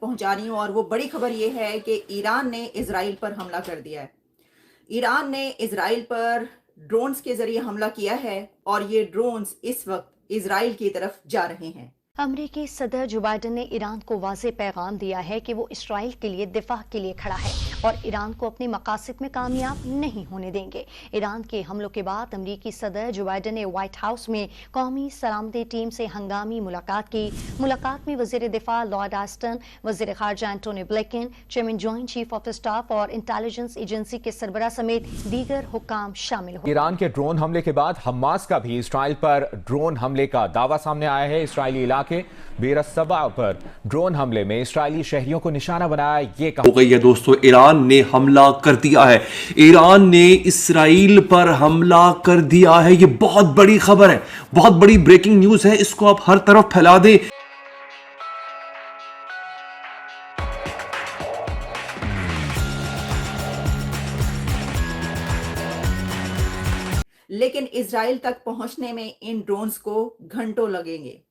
पहुंचा रही हूँ, और वो बड़ी खबर ये है कि ईरान ने इजराइल पर हमला कर दिया है। ईरान ने इजराइल पर ड्रोन्स के जरिए हमला किया है और ये ड्रोन्स इस वक्त इजराइल की तरफ जा रहे हैं। अमरीकी सदर जो बाइडन ने ईरान को वाज़ेह पैगाम दिया है कि वो इसराइल के लिए दिफा के लिए खड़ा है और ईरान को अपने मकासद में कामयाब नहीं होने देंगे। ईरान के हमलों के बाद अमरीकी सदर जो बाइडन ने व्हाइट हाउस में कौमी सलामती टीम से हंगामी मुलाकात की। मुलाकात में वज़ीर दिफा लॉर्ड आस्टन, वज़ीर ख़ारजा Antony Blinken, chairman joint chief of staff और इंटेलिजेंस एजेंसी के सरबराह समेत दीगर हुक्काम शामिल हुए। ईरान के ड्रोन हमले के बाद हमास का भी इसराइल पर ड्रोन हमले का दावा सामने आया है। इसराइली इलाके बेरसबा पर ड्रोन हमले में इसराइली शहरियों को निशाना बनाया, ये कहा हो गई है। दोस्तों, ईरान ने हमला कर दिया है। ईरान ने इसराइल पर हमला कर दिया है। ये बहुत बड़ी खबर है, बहुत बड़ी ब्रेकिंग न्यूज है। इसको आप हर तरफ फैला दें। लेकिन इजराइल तक पहुंचने में इन ड्रोन्स को घंटों लगेंगे।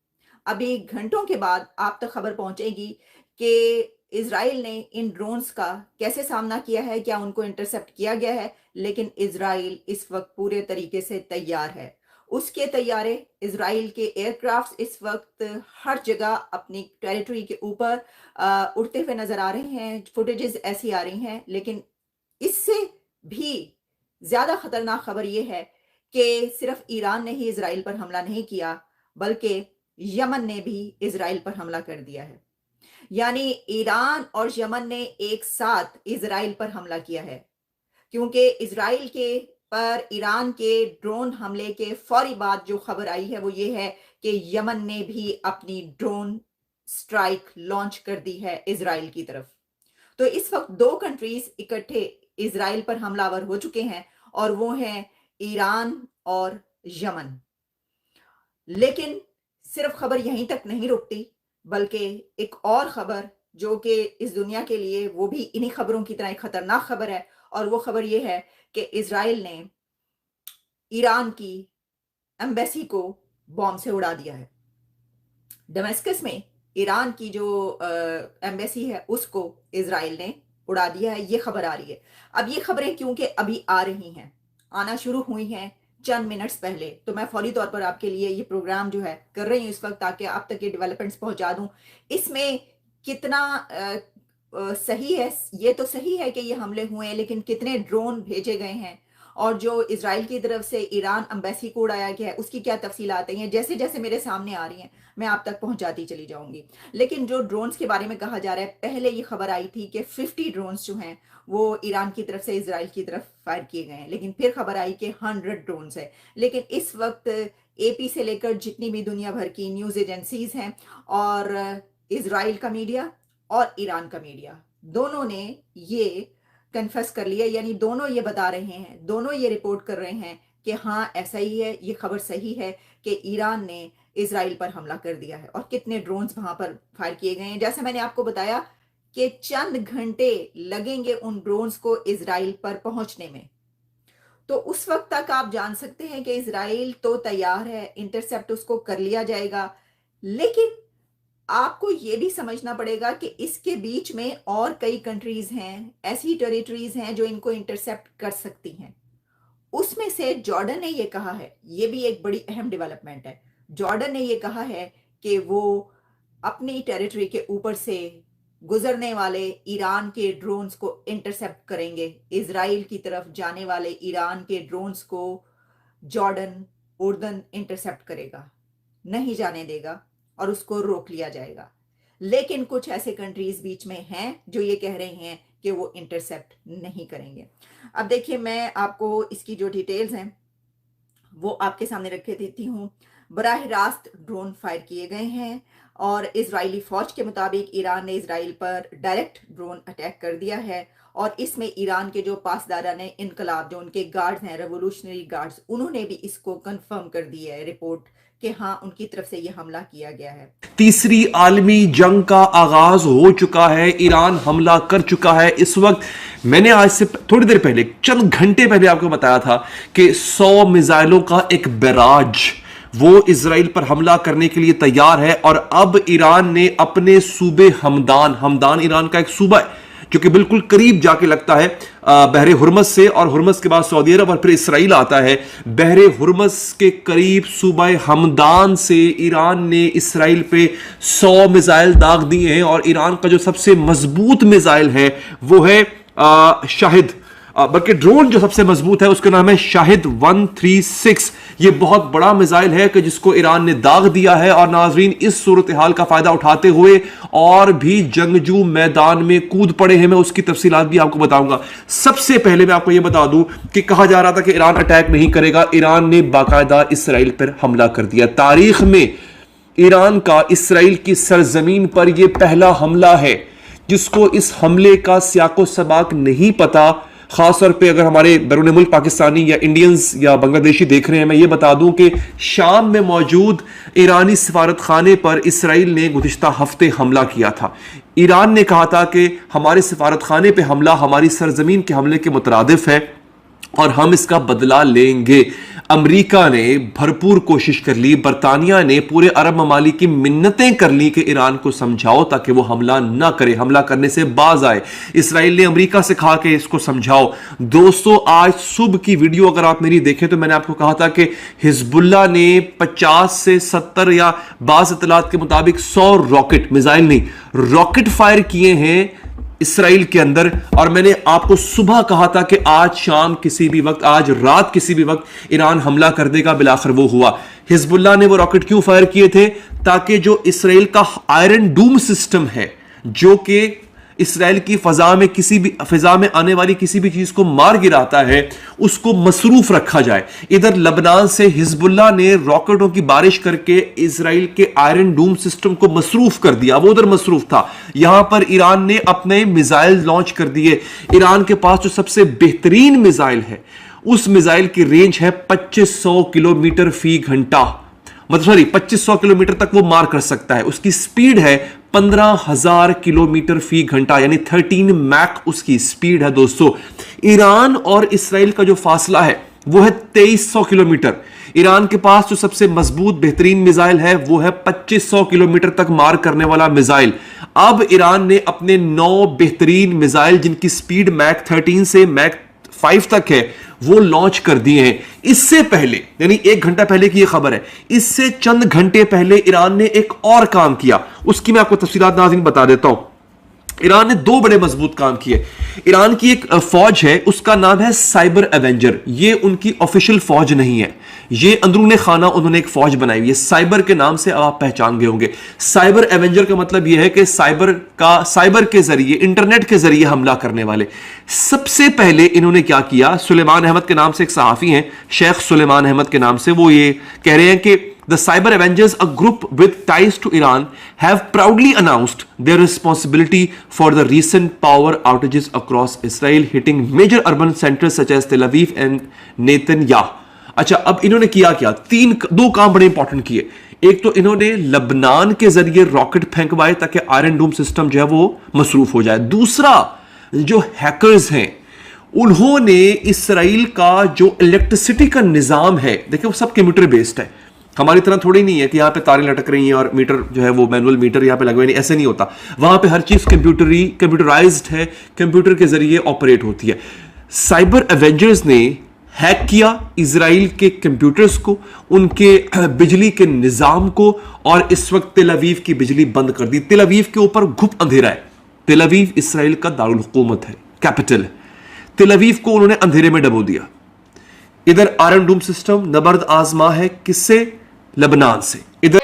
अभी घंटों के बाद आप तक खबर पहुंचेगी कि इजराइल ने इन ड्रोन्स का कैसे सामना किया है, क्या उनको इंटरसेप्ट किया गया है। लेकिन इजराइल इस वक्त पूरे तरीके से तैयार है। उसके तैयारे इजराइल के एयरक्राफ्ट इस वक्त हर जगह अपनी टेरिटरी के ऊपर उड़ते हुए नजर आ रहे हैं। फुटेजेस ऐसी आ रही हैं। लेकिन इससे भी ज्यादा खतरनाक खबर यह है कि सिर्फ ईरान ने ही इजराइल पर हमला नहीं किया, बल्कि यमन ने भी इजराइल पर हमला कर दिया है। यानी ईरान और यमन ने एक साथ इजराइल पर हमला किया है, क्योंकि इजराइल के पर ईरान के ड्रोन हमले के फौरी बाद जो खबर आई है वो ये है कि यमन ने भी अपनी ड्रोन स्ट्राइक लॉन्च कर दी है इजराइल की तरफ। तो इस वक्त दो कंट्रीज इकट्ठे इजराइल पर हमलावर हो चुके हैं, और वो हैं ईरान और यमन। लेकिन सिर्फ खबर यहीं तक नहीं रुकती, बल्कि एक और खबर जो कि इस दुनिया के लिए वो भी इन्हीं खबरों की तरह एक खतरनाक खबर है, और वो खबर ये है कि इजराइल ने ईरान की एम्बेसी को बॉम्ब से उड़ा दिया है। दमिश्क में ईरान की जो एम्बेसी है उसको इजराइल ने उड़ा दिया है, ये खबर आ रही है। अब ये खबरें क्योंकि अभी आ रही हैं, आना शुरू हुई हैं चंद मिनट्स पहले, तो मैं फौरी तौर पर आपके लिए ये प्रोग्राम जो है कर रही हूँ इस वक्त, ताकि आप तक ये डेवलपमेंट्स पहुंचा दूं। इसमें कितना सही है, ये तो सही है कि ये हमले हुए हैं, लेकिन कितने ड्रोन भेजे गए हैं और जो इजराइल की तरफ से ईरान एम्बेसी को उड़ाया गया है उसकी क्या तफसीलात हैं, जैसे जैसे मेरे सामने आ रही हैं मैं आप तक पहुंचाती चली जाऊंगी। लेकिन जो ड्रोन्स के बारे में कहा जा रहा है, पहले ये खबर आई थी कि 50 ड्रोन्स जो हैं वो ईरान की तरफ से इजराइल की तरफ फायर किए गए हैं, लेकिन फिर खबर आई कि 100 ड्रोन्स है। लेकिन इस वक्त एपी से लेकर जितनी भी दुनिया भर की न्यूज एजेंसीज हैं और इजराइल का मीडिया और ईरान का मीडिया, दोनों ने ये कन्फेस कर लिया, यानी दोनों ये बता रहे हैं, दोनों ये रिपोर्ट कर रहे हैं कि हाँ ऐसा ही है, ये खबर सही है कि ईरान ने इजराइल पर हमला कर दिया है और कितने ड्रोन्स वहां पर फायर किए गए हैं। जैसे मैंने आपको बताया कि चंद घंटे लगेंगे उन ड्रोन्स को इजराइल पर पहुंचने में। तो उस वक्त तक आप जान सकते हैं कि इजराइल तो तैयार है, इंटरसेप्ट उसको कर लिया जाएगा। लेकिन आपको ये भी समझना पड़ेगा कि इसके बीच में और कई कंट्रीज हैं, ऐसी टेरिटरीज हैं जो इनको इंटरसेप्ट कर सकती हैं। उसमें से जॉर्डन ने ये कहा है, ये भी एक बड़ी अहम डेवलपमेंट है, जॉर्डन ने ये कहा है कि वो अपनी टेरिटरी के ऊपर से गुजरने वाले ईरान के ड्रोन्स को इंटरसेप्ट करेंगे। इजराइल की तरफ जाने वाले ईरान के ड्रोन्स को जॉर्डन, उर्दन इंटरसेप्ट करेगा, नहीं जाने देगा और उसको रोक लिया जाएगा। लेकिन कुछ ऐसे कंट्रीज बीच में हैं जो ये कह रहे हैं कि वो इंटरसेप्ट नहीं करेंगे। अब देखिए, मैं आपको इसकी जो डिटेल्स हैं वो आपके सामने रख देती हूँ। बराह रास्त ड्रोन फायर किए गए हैं और इजरायली फौज के मुताबिक ईरान ने इजराइल पर डायरेक्ट ड्रोन अटैक कर दिया है, और इसमें ईरान के जो पासदारान इनकलाब, जो उनके गार्ड्स हैं, रेवोल्यूशनरी गार्ड्स, उन्होंने भी इसको कंफर्म कर दिया है रिपोर्ट कि हाँ उनकी तरफ से ये हमला किया गया है। तीसरी आलमी जंग का आगाज हो चुका है, ईरान हमला कर चुका है। इस वक्त मैंने आज से थोड़ी देर पहले, चंद घंटे पहले आपको बताया था कि 100 मिसाइलों का एक बैराज وہ اسرائیل پر حملہ کرنے کے لیے تیار ہے. اور اب ایران نے اپنے صوبے ہمدان ایران کا ایک صوبہ ہے جو کہ بالکل قریب جا کے لگتا ہے بحر ہرمز سے, اور ہرمز کے بعد سعودی عرب اور پھر اسرائیل آتا ہے. بحر ہرمز کے قریب صوبہ ہمدان سے ایران نے اسرائیل پہ 100 میزائل داغ دیے ہیں, اور ایران کا جو سب سے مضبوط میزائل ہے وہ ہے شاہد, بلکہ ڈرون جو سب سے مضبوط ہے اس کا نام ہے شاہد 136. یہ بہت بڑا میزائل ہے کہ جس کو ایران نے داغ دیا ہے. اور ناظرین, اس صورتحال کا فائدہ اٹھاتے ہوئے اور بھی جنگجو میدان میں کود پڑے ہیں. میں اس کی تفصیلات بھی آپ کو بتاؤں گا. سب سے پہلے میں آپ کو یہ بتا دوں کہ کہا جا رہا تھا کہ ایران اٹیک نہیں کرے گا, ایران نے باقاعدہ اسرائیل پر حملہ کر دیا. تاریخ میں ایران کا اسرائیل کی سرزمین پر یہ پہلا حملہ ہے. جس کو اس حملے کا سیاق و سباق نہیں پتا, خاص طور پہ اگر ہمارے بیرون ملک پاکستانی یا انڈینز یا بنگلہ دیشی دیکھ رہے ہیں, میں یہ بتا دوں کہ شام میں موجود ایرانی سفارت خانے پر اسرائیل نے گزشتہ ہفتے حملہ کیا تھا. ایران نے کہا تھا کہ ہمارے سفارت خانے پہ حملہ ہماری سرزمین کے حملے کے مترادف ہے اور ہم اس کا بدلہ لیں گے. امریکہ نے بھرپور کوشش کر لی, برطانیہ نے پورے عرب ممالک کی منتیں کر لی کہ ایران کو سمجھاؤ تاکہ وہ حملہ نہ کرے, حملہ کرنے سے باز آئے. اسرائیل نے امریکہ سے کہا کہ اس کو سمجھاؤ. دوستو, آج صبح کی ویڈیو اگر آپ میری دیکھیں تو میں نے آپ کو کہا تھا کہ حزب اللہ نے 50 سے 70 یا بعض اطلاعات کے مطابق 100 راکٹ, میزائل نہیں راکٹ فائر کیے ہیں اسرائیل کے اندر. اور میں نے آپ کو صبح کہا تھا کہ آج شام کسی بھی وقت, آج رات کسی بھی وقت ایران حملہ کر دے گا. بالآخر وہ ہوا. حزب اللہ نے وہ راکٹ کیوں فائر کیے تھے؟ تاکہ جو اسرائیل کا آئرن ڈوم سسٹم ہے جو کہ اسرائیل کی فضا میں آنے والی کسی بھی چیز کو مار گراتا ہے, اس کو مصروف رکھا جائے. ادھر لبنان سے حزب اللہ نے راکٹوں کی بارش کر کے اسرائیل کے آئرن ڈوم سسٹم کو مصروف کر دیا. وہ ادھر مصروف تھا. یہاں پر ایران نے اپنے میزائل لانچ کر دیے. ایران کے پاس جو سب سے بہترین میزائل ہے اس میزائل کی رینج ہے 2500 کلومیٹر فی گھنٹہ, 2500 کلومیٹر تک وہ مار کر سکتا ہے. اس کی سپیڈ ہے 15,000 کلومیٹر فی گھنٹہ, یعنی 13 میک اس کی سپیڈ ہے. دوستو, ایران اور اسرائیل کا جو فاصلہ ہے وہ ہے 2300 کلومیٹر. ایران کے پاس جو سب سے مضبوط بہترین میزائل ہے وہ ہے 2500 کلومیٹر تک مار کرنے والا میزائل. اب ایران نے اپنے 9 بہترین میزائل جن کی سپیڈ میک 13 سے میک 5 تک ہے وہ لانچ کر دیے ہیں. اس سے پہلے, یعنی 1 گھنٹہ پہلے کی یہ خبر ہے, اس سے چند گھنٹے پہلے ایران نے ایک اور کام کیا. اس کی میں آپ کو تفصیلات ناظرین بتا دیتا ہوں. ایران نے 2 بڑے مضبوط کام کیے. ایران کی ایک فوج ہے, اس کا نام ہے سائبر ایونجر. یہ ان کی آفیشیل فوج نہیں ہے, یہ اندرون خانہ انہوں نے ایک فوج بنائی ہوئی ہے. سائبر کے نام سے آپ پہچان گئے ہوں گے. سائبر ایونجر کا مطلب یہ ہے کہ سائبر کے ذریعے, انٹرنیٹ کے ذریعے حملہ کرنے والے. سب سے پہلے انہوں نے کیا کیا, سلیمان احمد کے نام سے ایک صحافی ہیں, شیخ سلیمان احمد کے نام سے, وہ یہ کہہ رہے ہیں کہ The Cyber Avengers, a group with ties to Iran, have proudly announced their responsibility for the recent power outages across Israel, hitting major urban centers such as Tel Aviv and Netanyahu. اچھا, اب انہوں نے کیا 2 کام بڑے important کیے. ایک تو انہوں نے لبنان کے ذریعے راکٹ پھینکوائے تاکہ آئرن ڈوم سسٹم جو ہے وہ مصروف ہو جائے. دوسرا, جو ہیکرز ہیں انہوں نے اسرائیل کا جو الیکٹریسٹی کا نظام ہے, دیکھیں وہ سب کمپیوٹر بیسڈ ہے, ہماری طرح تھوڑی نہیں ہے کہ یہاں پہ تاریں لٹک رہی ہیں اور میٹر جو ہے وہ مینول میٹر یہاں پہ لگوائے نہیں, ایسے نہیں ہوتا. وہاں پہ ہر چیز کمپیوٹرائزڈ ہے, کمپیوٹر کے ذریعے آپریٹ ہوتی ہے. سائبر ایونجرز نے ہیک کیا اسرائیل کے کمپیوٹرز کو, ان کے بجلی کے نظام کو, اور اس وقت تل اویو کی بجلی بند کر دی. تل اویو کے اوپر گھپ اندھیرا ہے. تل اویو اسرائیل کا دارالحکومت ہے, کیپٹل ہے. تل اویو کو انہوں نے اندھیرے میں ڈبو دیا. ادھر آئرن ڈوم سسٹم نبرد آزما ہے کس سے؟ لبنان سے. ادھر